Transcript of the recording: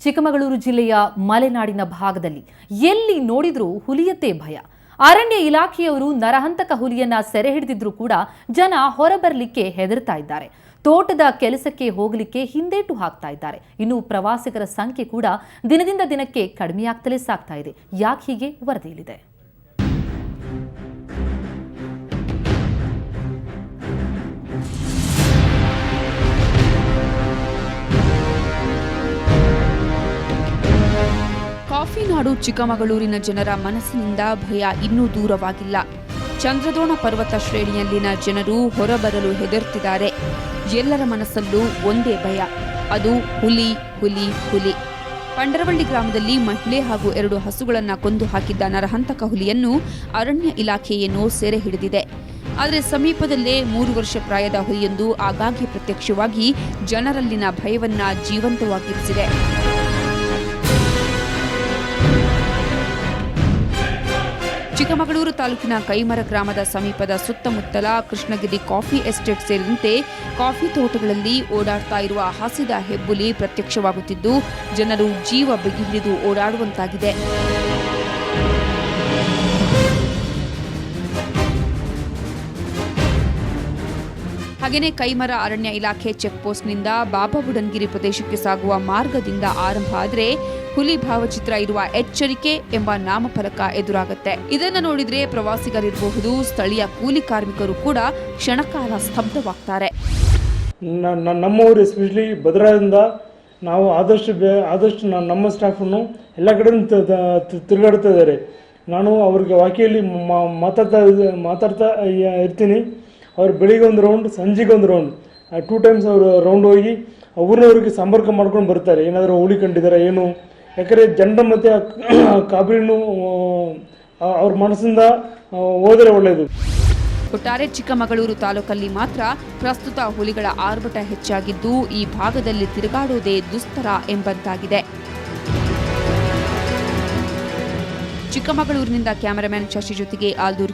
ಚಿಕ್ಕಮಗಳೂರು ಜಿಲ್ಲೆಯ ಮಲೆನಾಡಿನ ಭಾಗದಲ್ಲಿ ಎಲ್ಲಿ ನೋಡಿದ್ರೂ ಹುಲಿಯತ್ತೆ ಭಯ. ಅರಣ್ಯ ಇಲಾಖೆಯವರು ನರಹಂತಕ ಹುಲಿಯನ್ನ ಸೆರೆ ಹಿಡಿದಿದ್ರೂ ಕೂಡ ಜನ ಹೊರಬರಲಿಕ್ಕೆ ಹೆದರ್ತಾ ಇದ್ದಾರೆ. ತೋಟದ ಕೆಲಸಕ್ಕೆ ಹೋಗಲಿಕ್ಕೆ ಹಿಂದೇಟು ಹಾಕ್ತಾ ಇದ್ದಾರೆ. ಇನ್ನು ಪ್ರವಾಸಿಗರ ಸಂಖ್ಯೆ ಕೂಡ ದಿನದಿಂದ ದಿನಕ್ಕೆ ಕಡಿಮೆಯಾಗ್ತಲೇ ಸಾಗ್ತಾ ಇದೆ. ಯಾಕೆ ಹೀಗೆ? ವರದಿಯಲ್ಲಿದೆ. ಕಾಫಿ ನಾಡು ಚಿಕ್ಕಮಗಳೂರಿನ ಜನರ ಮನಸ್ಸಿನಿಂದ ಭಯ ಇನ್ನೂ ದೂರವಾಗಿಲ್ಲ. ಚಂದ್ರದ್ರೋಣ ಪರ್ವತ ಶ್ರೇಣಿಯಲ್ಲಿನ ಜನರು ಹೊರಬರಲು ಹೆದರ್ತಿದ್ದಾರೆ. ಎಲ್ಲರ ಮನಸ್ಸಲ್ಲೂ ಒಂದೇ ಭಯ, ಅದು ಹುಲಿ ಹುಲಿ ಹುಲಿ. ಪಂಡರವಳ್ಳಿ ಗ್ರಾಮದಲ್ಲಿ ಮಹಿಳೆ ಹಾಗೂ 2 ಹಸುಗಳನ್ನು ಕೊಂದು ಹಾಕಿದ್ದ ನರಹಂತಕ ಹುಲಿಯನ್ನು ಅರಣ್ಯ ಇಲಾಖೆಯನ್ನು ಸೆರೆ ಹಿಡಿದಿದೆ. ಆದರೆ ಸಮೀಪದಲ್ಲೇ 3 ವರ್ಷ ಪ್ರಾಯದ ಹುಲಿಯೊಂದು ಆಗಾಗ್ಗೆ ಪ್ರತ್ಯಕ್ಷವಾಗಿ ಜನರಲ್ಲಿನ ಭಯವನ್ನ ಜೀವಂತವಾಗಿರಿಸಿದೆ. ಚಿಕ್ಕಮಗಳೂರು ತಾಲೂಕಿನ ಕೈಮರ ಗ್ರಾಮದ ಸಮೀಪದ ಸುತ್ತಮುತ್ತಲ ಕೃಷ್ಣಗಿರಿ ಕಾಫಿ ಎಸ್ಟೇಟ್ ಸೇರಿದಂತೆ ಕಾಫಿ ತೋಟಗಳಲ್ಲಿ ಓಡಾಡ್ತಾ ಇರುವ ಹಸಿದ ಹೆಬ್ಬುಲಿ ಪ್ರತ್ಯಕ್ಷವಾಗುತ್ತಿದ್ದು ಜನರು ಜೀವ ಬಿಗಿ ಹಿಡಿದು ಓಡಾಡುವಂತಾಗಿದೆ. ಹಾಗೆಯೇ ಕೈಮರ ಅರಣ್ಯ ಇಲಾಖೆ ಚೆಕ್ಪೋಸ್ಟ್ನಿಂದ ಬಾಬಾಬುಡನ್ಗಿರಿ ಪ್ರದೇಶಕ್ಕೆ ಸಾಗುವ ಮಾರ್ಗದಿಂದ ಆರಂಭ ಆದರೆ ಹುಲಿ ಭಾವಚಿತ್ರ ಇರುವ ಎಚ್ಚರಿಕೆ ಎಂಬ ನಾಮಫಲಕ ಎದುರಾಗುತ್ತೆ. ಇದನ್ನು ನೋಡಿದ್ರೆ ಪ್ರವಾಸಿಗರಿರಬಹುದು, ಸ್ಥಳೀಯ ಕೂಲಿ ಕಾರ್ಮಿಕರು ಕೂಡ ಕ್ಷಣಕಾಲ ಸ್ತಬ್ಧವಾಗ್ತಾರೆ. ನಮ್ಮವರು ಎಸ್ಪೆಷಲಿ ಭದ್ರಾದಿಂದ ನಾವು ಆದಷ್ಟು ನಮ್ಮ ಸ್ಟಾಫನ್ನು ಎಲ್ಲ ಕಡೆ ತಿರುಗಾಡ್ತಾ ಇದ್ದಾರೆ. ನಾನು ಅವ್ರಿಗೆ ವಾಕಿಯಲ್ಲಿ ಮಾತಾಡ್ತಾ ಇರ್ತೀನಿ. ಅವ್ರು ಬೆಳಿಗ್ಗೆ ಒಂದು ರೌಂಡ್, ಸಂಜೆಗೆ ಒಂದು ರೌಂಡ್, 2 ಟೈಮ್ಸ್ ಅವರು ರೌಂಡ್ ಹೋಗಿ ಊರಿನವ್ರಿಗೆ ಸಂಪರ್ಕ ಮಾಡ್ಕೊಂಡು ಬರ್ತಾರೆ. ಏನಾದರೂ ಹುಲಿ ಕಂಡಿದ್ದಾರೆ ಏನು, ಯಾಕಂದರೆ ಜನರ ಮಧ್ಯೆ ಕಾಬಿರಿನೂ ಅವ್ರ ಮನಸ್ಸಿಂದ ಹೋದರೆ ಒಳ್ಳೆಯದು. ಒಟ್ಟಾರೆ ಚಿಕ್ಕಮಗಳೂರು ತಾಲೂಕಲ್ಲಿ ಮಾತ್ರ ಪ್ರಸ್ತುತ ಹುಲಿಗಳ ಆರ್ಭಟ ಹೆಚ್ಚಾಗಿದ್ದು ಈ ಭಾಗದಲ್ಲಿ ತಿರುಗಾಡುವುದೇ ದುಸ್ತರ ಎಂಬಂತಾಗಿದೆ. ಚಿಕ್ಕಮಗಳೂರಿನಿಂದ ಕ್ಯಾಮರಾಮನ್ ಶಶಿ ಜೊತೆಗೆ ಆಲ್ದೂರ್.